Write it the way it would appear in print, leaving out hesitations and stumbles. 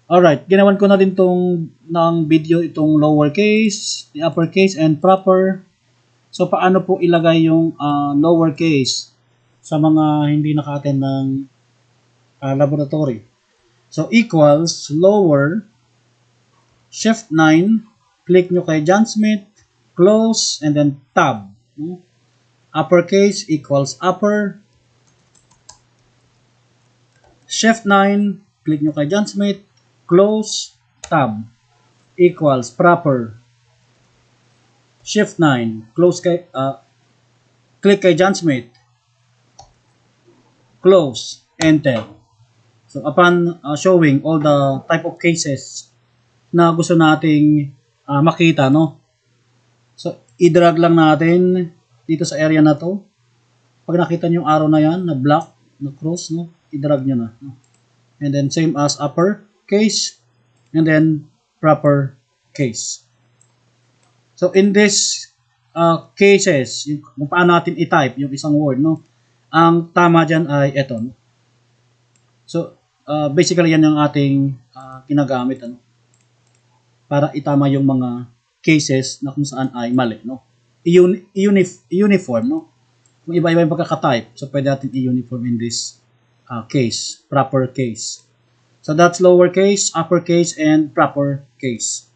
Alright, ginawan ko na din ng video itong lowercase, the uppercase, and proper. So, paano po ilagay yung lowercase sa mga hindi naka-attend ng laboratory. So, equals lower, shift 9, click nyo kay John Smith, close, and then tab. Uppercase equals upper, shift 9, click nyo kay John Smith, close, tab, equals proper, shift 9, close kay, click kay John Smith, close, enter. So, upon showing all the type of cases na gusto nating makita, no? So, i-drag lang natin dito sa area na to. Pag nakita nyo yung arrow na yan, na black, na cross, no? I-drag nyo na. No? And then, same as upper case, and then proper case. So, in this cases, kung paano natin i-type yung isang word, no? Ang tama dyan ay eto. No? So, basically yan yung ating ginagamit, ano? Para itama yung mga cases na kung saan ay mali, no? Uniform, no? Kung iba-iba yung pagkaka-type, so pwede natin i-uniform in this case, proper case. So that's lowercase, uppercase, and proper case.